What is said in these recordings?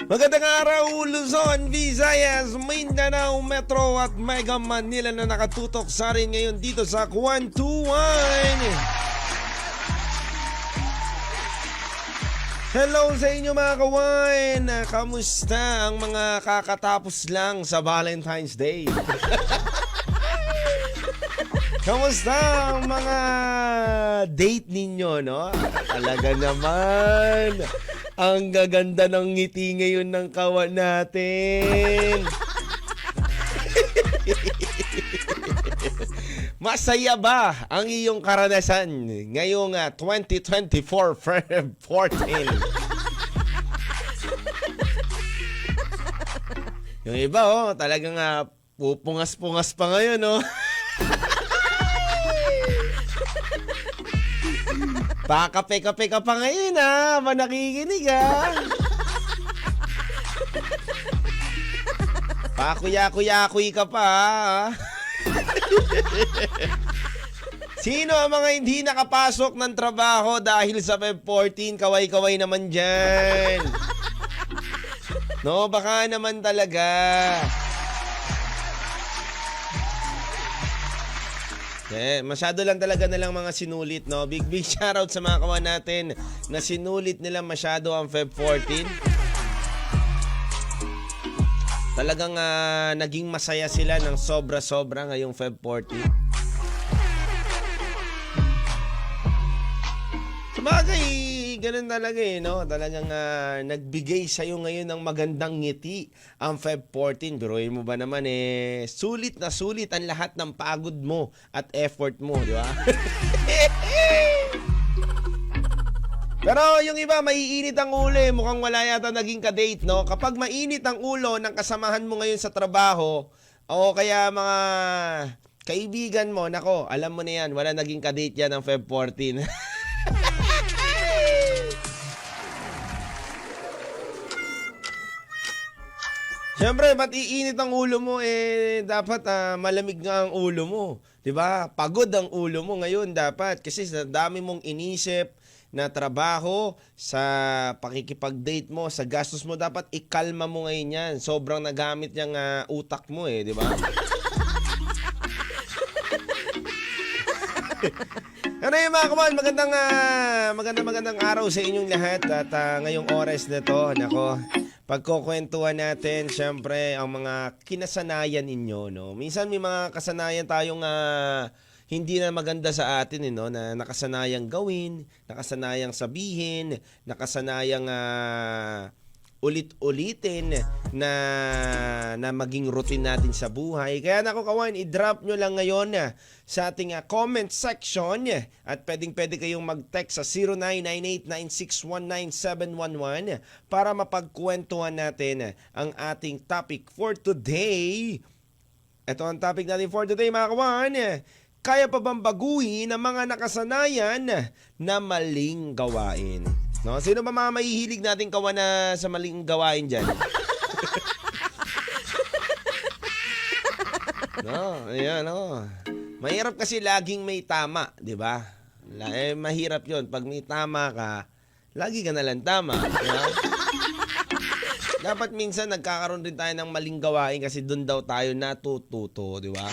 Magandang araw, Luzon, Visayas, Mindanao, Metro at Mega Manila na nakatutok sa rin ngayon dito sa Kwentuhan. Hello sa inyo mga kawan. Kamusta ang mga kakatapos lang sa Valentine's Day? Kamusta ang mga date ninyo, no? Talaga naman. Ang gaganda ng ngiti ngayon ng kawan natin. Masaya ba ang iyong karanasan ngayong 2024 Feb 14? Yung iba, talagang pupungas-pungas pa ngayon, no? Pakape-kape ka pa ngayon, manakikinig, Pakuya-kuya-kuy ka pa, Sino ang mga hindi nakapasok ng trabaho dahil sa Feb 14? Kaway-kaway naman dyan. No, baka naman talaga. Masyado lang talaga nalang mga sinulit, no? Big shoutout sa mga kawan natin na sinulit nila masyado ang Feb 14. Talagang naging masaya sila ng sobra-sobra ngayong Feb 14. Sabagay, ganun talaga no? Talagang nagbigay sa'yo ngayon ng magandang ngiti ang Feb 14. Biruin mo ba naman sulit na sulit ang lahat ng pagod mo at effort mo, di ba? Pero yung iba, maiinit ang ulo mukhang wala yata naging kadate, no? Kapag mainit ang ulo ng kasamahan mo ngayon sa trabaho, o kaya mga kaibigan mo, nako, alam mo na yan, wala naging kadate yan ng Feb 14. Siyempre, ba't iinit ang ulo mo? Dapat malamig nga ang ulo mo. 'Di ba? Pagod ang ulo mo ngayon dapat. Kasi sa dami mong inisip na trabaho, sa pakikipag-date mo, sa gastos mo, dapat ikalma mo ngayon yan. Sobrang nagamit yung utak mo 'di ba? Ano yung mga kawan, magandang araw sa inyong lahat. At ngayong oras na to, nako, pagkukwentuhan natin, syempre, ang mga kinasanayan ninyo, no? Minsan may mga kasanayan tayong hindi na maganda sa atin, no? Na nakasanayang gawin, nakasanayang sabihin, nakasanayang ulit-ulitin na maging routine natin sa buhay. Kaya nako kawan, i-drop nyo lang ngayon sa ating comment section at pwede kayong mag-text sa 0998-9619711 para mapagkwentuhan natin ang ating topic for today. Ito ang topic natin for today mga kawan. Kaya pa bang baguhin ang mga nakasanayan na maling gawain? No, sino ba mga mahihilig nating kawan na sa maling gawain dyan? No, ayan, no. Mahirap kasi laging may tama, di ba? Mahirap yon. Pag may tama ka, lagi ka nalang tama. Diba? Dapat minsan nagkakaroon din tayo ng maling gawain kasi doon daw tayo natututo, di ba?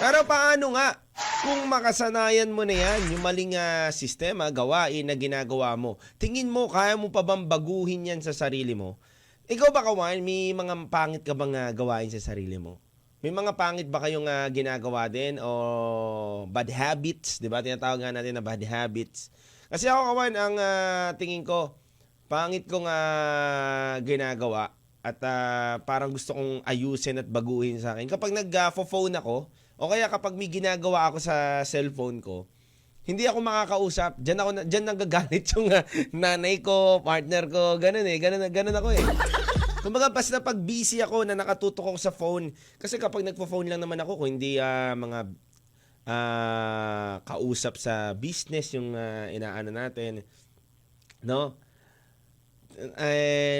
Pero paano nga? Kung makasanayan mo na yan, yung maling sistema, gawain na ginagawa mo, tingin mo, kaya mo pa bang baguhin yan sa sarili mo? Ikaw ba kawan, may mga pangit ka bang gawain sa sarili mo? May mga pangit ba kayong ginagawa din o bad habits? Diba? Tinatawag nga natin na bad habits. Kasi ako kawan, ang tingin ko, pangit kong ginagawa at parang gusto kong ayusin at baguhin sa akin. Kapag nag-phone ako, o kaya kapag may ginagawa ako sa cellphone ko, hindi ako makakausap. Diyan nagagalit yung nanay ko, partner ko, ganun ako Kumbaga, basta pag busy ako na nakatutok ako sa phone, kasi kapag nagpo-phone lang naman ako, kung hindi mga kausap sa business yung inaano natin, no?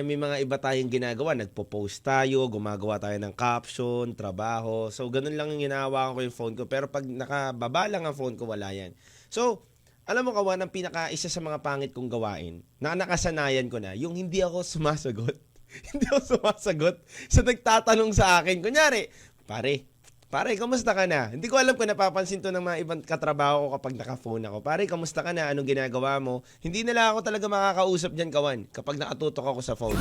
May mga iba tayong ginagawa. Nagpo-post tayo, gumagawa tayo ng caption, trabaho. So, ganun lang yung ginawa ko yung phone ko. Pero pag nakababa lang ang phone ko, wala yan. So, Alam mo kawan, ang isa sa mga pangit kong gawain, na nakasanayan ko na, yung hindi ako sumasagot. Hindi ako sumasagot sa nagtatanong sa akin. Kunyari, pare, kamusta ka na? Hindi ko alam kung napapansin to ng mga ibang katrabaho ko kapag naka-phone ako. Pare, kamusta ka na? Anong ginagawa mo? Hindi nila ako talaga makakausap dyan, kawan, kapag nakatutok ako sa phone.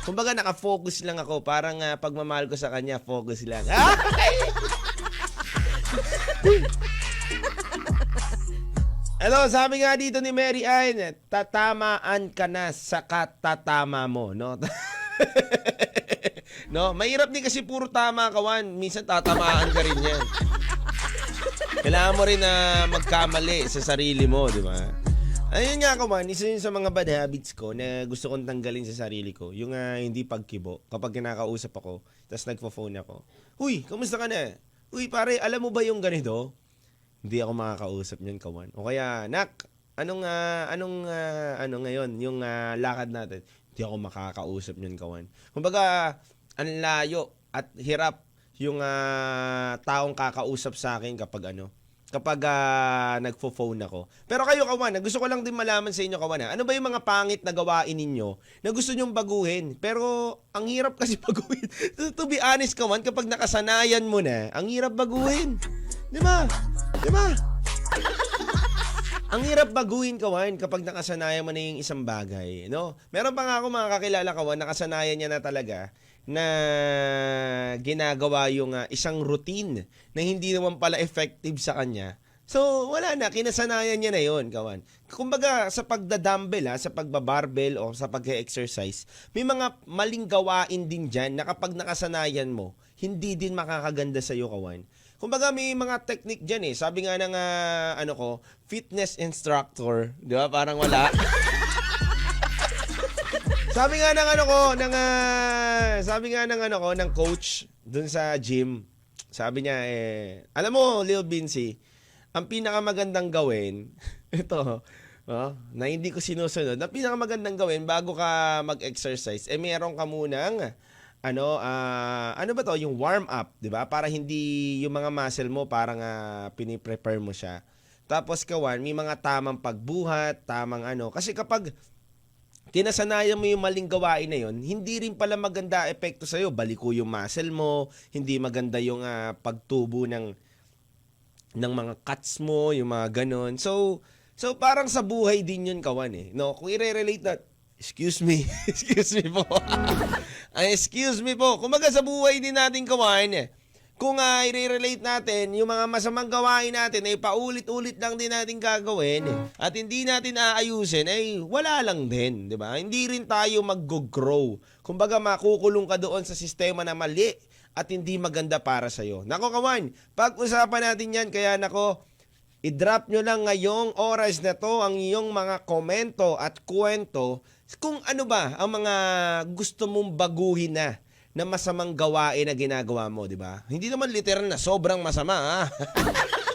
Kumbaga, naka-focus lang ako. Parang pagmamahal ko sa kanya, focus lang. Hello, sabi nga dito ni Mary Ann, tatamaan ka na sa katatama mo, no? No, mahirap din kasi puro tama kawan. Minsan tatamaan ka rin yan. Kailangan mo rin na magkamali sa sarili mo, di ba? Ayun nga kawan, isa yun sa mga bad habits ko na gusto kong tanggalin sa sarili ko. Yung hindi pagkibo. Kapag kinakausap ako, tapos nagpo-phone ako. Uy, kamusta ka na? Uy, pare, alam mo ba yung ganito? Hindi ako makakausap niyan, kawan. O kaya, nak, anong ngayon, yung lakad natin? Hindi ako makakausap niyan, kawan. Kumbaga, ang layo at hirap yung taong kakausap sa akin kapag nagfo-phone ako. Pero kayo, kawan, gusto ko lang din malaman sa inyo, kawan, ano ba yung mga pangit na gawain ninyo na gusto nyong baguhin? Pero ang hirap kasi baguhin. To be honest, kawan, kapag nakasanayan mo na, ang hirap baguhin. Di ba? Ang hirap baguhin, kawan, kapag nakasanayan mo na yung isang bagay, no? Meron pa nga ako mga kakilala, kawan, nakasanayan niya na talaga na ginagawa yung isang routine na hindi naman pala effective sa kanya. So, wala na, kinasanayan niya na yon, kawan. Kumbaga, sa pagdadumbbell, sa pagbabarbell o sa pag-exercise, may mga maling gawain din dyan na kapag nakasanayan mo, hindi din makakaganda sa'yo, kawan. Kumbaga may mga technique diyan eh. Sabi nga ng fitness instructor, 'di ba? Parang wala. Sabi nga ng coach dun sa gym. Sabi niya alam mo, Lil Vinci, ang pinakamagandang gawin, ito, na hindi ko sinusunod. Ang pinakamagandang gawin bago ka mag-exercise, meron ka munang ano ba to, yung warm up, 'di ba? Para hindi yung mga muscle mo parang pini-prepare mo siya. Tapos kawan, may mga tamang pagbuhat, tamang kasi kapag kinasanayan mo yung maling gawain na yon, hindi rin pala maganda epekto sa iyo. Baliko yung muscle mo, hindi maganda yung pagtubo ng mga cuts mo, yung mga ganon. So parang sa buhay din yun, kawan eh. No, kung i-relate na, excuse me po. Excuse me po. Kumaga sa buhay din natin, kawan, kung i-relate natin, yung mga masamang gawain natin ay paulit-ulit lang din natin gagawin at hindi natin aayusin, wala lang din, di ba? Hindi rin tayo mag-grow. Kumbaga makukulong ka doon sa sistema na mali at hindi maganda para sa'yo. Nako, kawan, pag-usapan natin yan, kaya nako, i-drop nyo lang ngayong oras na to ang iyong mga komento at kwento kung ano ba ang mga gusto mong baguhin na masamang gawain na ginagawa mo, di ba? Hindi naman literal na sobrang masama, ha?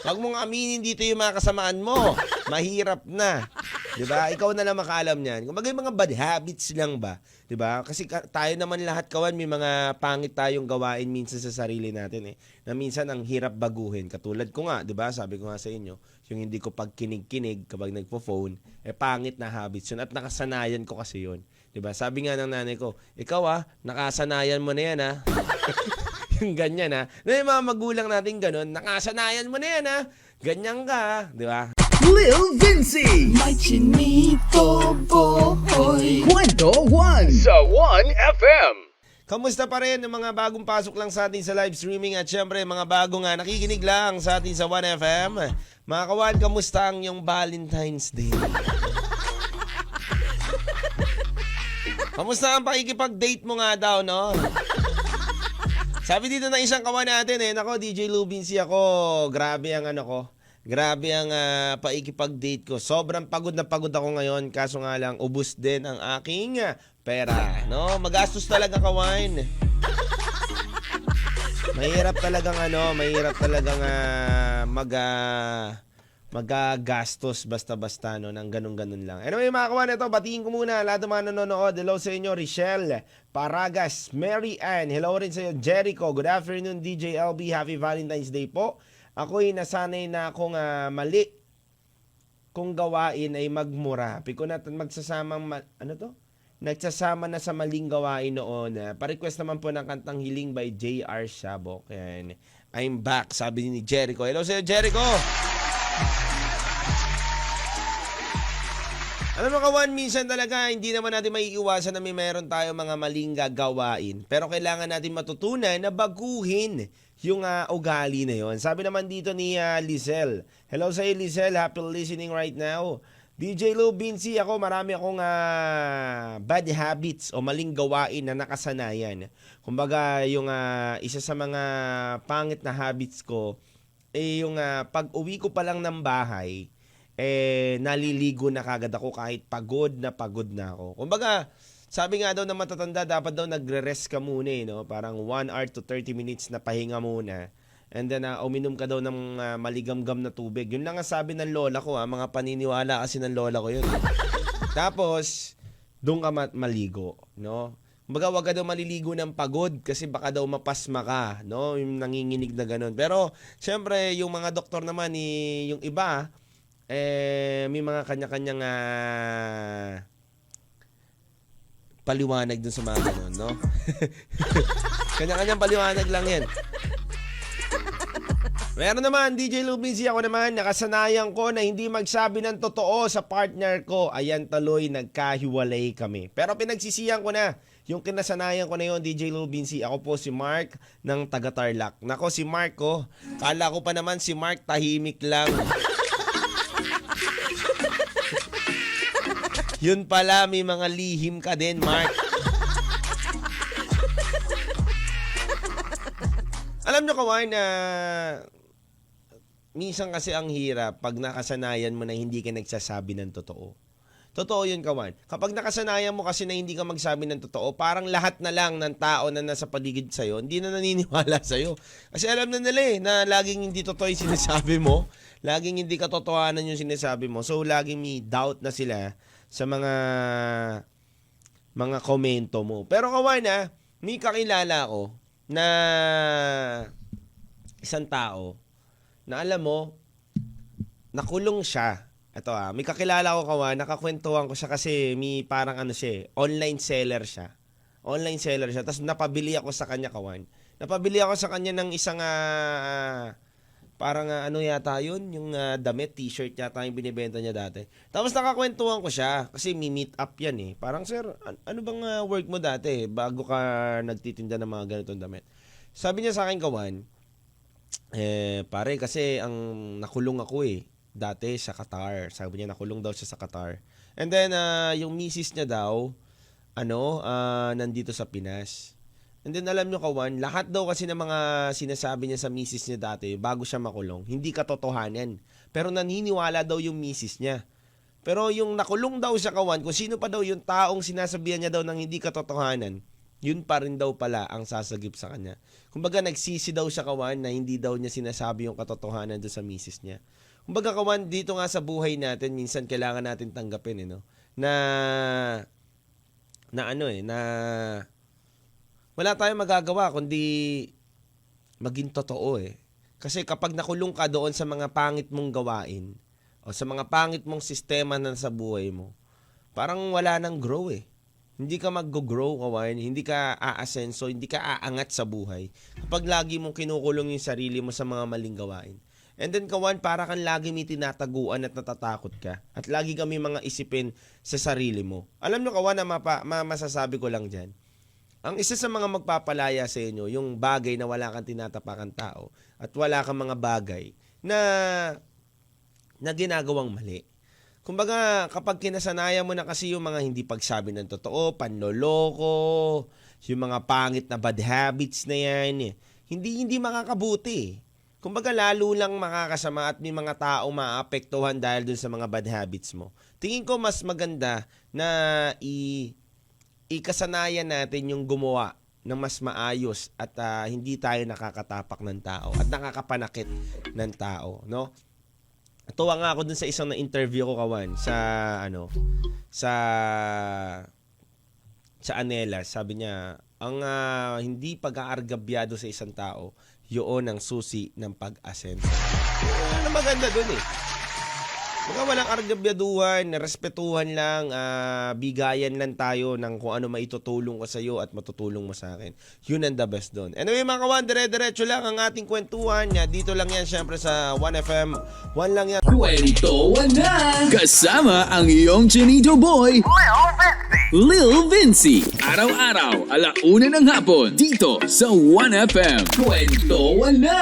Huwag mong aminin dito yung mga kasamaan mo. Mahirap na. Di ba? Ikaw na lang makaalam niyan. Kung mga bad habits lang ba? Di ba? Kasi tayo naman lahat, kawan, may mga pangit tayong gawain minsan sa sarili natin na minsan ang hirap baguhin. Katulad ko nga, di ba? Sabi ko nga sa inyo, yung hindi ko pagkinig-kinig kapag nagpo-phone, pangit na habits yun at nakasanayan ko kasi yun. Di ba? Sabi nga ng nanay ko, ikaw nakasanayan mo na yan yung ganyan yung mga magulang natin ganun, nakasanayan mo na yan ganyan ka, di ba? Lil Vinci, my chinito boy. Kwento 1 sa 1FM. Kamusta pa rin yung mga bagong pasok lang sa atin sa live streaming at syempre mga bagong nakikinig lang sa atin sa 1FM. Mga kawan, kamusta ang yung Valentine's Day? Kamusta ang pakikipag-date mo nga daw, no? Sabi dito ng isang kawan natin nako, DJ Lubinsi ako, grabe ang grabe ang pakikipag-date ko. Sobrang pagod na pagod ako ngayon, kaso nga lang ubos din ang aking pera, no? Magastos talaga, kawan. Mahirap talagang magagastos basta-basta ng ganun-ganun lang. Anyway, mga kawan, ito, batiin ko muna lahat ng mga nanonood. Hello sa inyo, Richelle Paragas, Mary Ann, hello rin sa iyo, Jericho. Good afternoon, DJ LB. Happy Valentine's Day po. Ako'y nasanay na akong mali kung gawain ay magmura. Piko natin magsasamang, nagsasama na sa maling gawain noon. Pa-request naman po ng kantang Hiling by J.R. Shabok. Yan. I'm back, sabi ni Jericho. Hello sa'yo, Jericho! Alam mo kawan, minsan talaga hindi naman natin maiiwasan na may meron tayo mga maling gagawain. Pero kailangan natin matutunan na baguhin yung ugali na yon. Sabi naman dito ni Lizelle. Hello sa iyo, Lizelle. Happy listening right now. DJ Lou Vinci, marami akong bad habits o maling gawain na nakasanayan. Kumbaga, yung isa sa mga pangit na habits ko, yung pag uwi ko pa lang ng bahay, naliligo na kagad ako kahit pagod na ako. Kumbaga, sabi nga daw na matatanda, dapat daw nagre-rest ka muna, no? Parang 1 hour to 30 minutes na pahinga muna. And then, uminom ka daw ng maligamgam na tubig. Yun lang ang sabi ng lola ko, mga paniniwala kasi ng lola ko yun. Tapos, doon ka maligo, no? Kumbaga, wag ka daw maliligo ng pagod kasi baka daw mapasma ka, no? Yung nanginginig na ganun. Pero, syempre, yung mga doktor naman, yung iba, may mga kanya-kanyang paliwanag dun sa mga ganun, no? Kanya-kanyang paliwanag lang yan. Meron naman, DJ Lubinsi, ako naman, nakasanayan ko na hindi magsabi ng totoo sa partner ko. Ayan, tuloy, nagkahiwalay kami. Pero pinagsisihan ko na. Yung kinasanayan ko na yun, DJ Lubinsi, ako po si Mark ng taga-Tarlac. Nako, si Mark ko. Kala ko pa naman si Mark tahimik lang. Yun pala, may mga lihim ka din, Mark. Alam nyo, kawan, na minsan kasi ang hirap pag nakasanayan mo na hindi ka nagsasabi ng totoo. Totoo yun, kawan. Kapag nakasanayan mo kasi na hindi ka magsabi ng totoo, parang lahat na lang ng tao na nasa paligid sa'yo, hindi na naniniwala sa'yo. Kasi alam na nila na laging hindi totoo yung sinasabi mo. Laging hindi katotohanan yung sinasabi mo. So, laging may doubt na sila sa mga komento mo. Pero kawan, may kakilala ko na isang tao na alam mo, nakulong siya. Ito may kakilala ko, kawan, nakakwentuhan ko siya kasi may parang online seller siya. Online seller siya. Tapos napabili ako sa kanya, kawan. Napabili ako sa kanya ng isang parang yata yun, yung damit, t-shirt yata yung binibenta niya dati. Tapos nakakwentuhan ko siya kasi may meet up yan Parang, sir, ano bang work mo dati bago ka nagtitinda ng mga ganitong damit? Sabi niya sa akin, kawan, pare, kasi ang nakulong ako dati sa Qatar. Sabi niya, nakulong daw siya sa Qatar. And then, yung misis niya daw, nandito sa Pinas. And then, alam nyo, kawan, lahat daw kasi ng mga sinasabi niya sa misis niya dati, bago siya makulong, hindi katotohanan. Pero naniniwala daw yung misis niya. Pero yung nakulong daw siya, kawan, kung sino pa daw yung taong sinasabihan niya daw ng hindi katotohanan, yun pa rin daw pala ang sasagip sa kanya. Kumbaga, nagsisi daw siya, kawan, na hindi daw niya sinasabi yung katotohanan doon sa misis niya. Kumbaga, kawan, dito nga sa buhay natin, minsan kailangan natin tanggapin, na wala tayong magagawa kundi maging totoo Kasi kapag nakulong ka doon sa mga pangit mong gawain o sa mga pangit mong sistema na sa buhay mo, parang wala nang grow Hindi ka mag-grow, kawan, hindi ka aasenso, hindi ka aangat sa buhay. Kapag lagi mong kinukulong yung sarili mo sa mga maling gawain. And then, kawan, para kang lagi may tinataguan at natatakot ka. At lagi kami mga isipin sa sarili mo. Alam nyo, kawan, na masasabi ko lang dyan. Ang isa sa mga magpapalaya sa inyo, yung bagay na wala kang tinatapakan tao at wala kang mga bagay na ginagawang mali. Kumbaga, kapag kinasanayan mo na kasi yung mga hindi pagsabi ng totoo, panloloko, yung mga pangit na bad habits na yan, hindi makakabuti. Kumbaga, lalo lang makakasama at may mga tao maapektuhan dahil dun sa mga bad habits mo. Tingin ko mas maganda na ikasanayan natin yung gumawa ng mas maayos at hindi tayo nakakatapak ng tao at nakakapanakit ng tao, no? Tuwa nga ako dun sa isang na-interview ko, kawan, sa Anelas. Sabi niya, ang hindi pag-aargabyado sa isang tao, yun ang susi ng pag-asenso. Ano maganda dun Mga walang argabyaduhan, respetuhan lang, bigayan lang tayo ng kung ano maitutulong ko sa iyo at matutulong mo sa akin. Yun ang the best doon. Anyway mga kawan, dire-diretso lang ang ating kwentuhan. Dito lang yan syempre sa 1FM. 1 lang yan. Kwentuhan na! Kasama ang iyong Chinito Boy, Lil Vinci. Araw-araw, 1:00 ng hapon, dito sa 1FM. Kwentuhan na!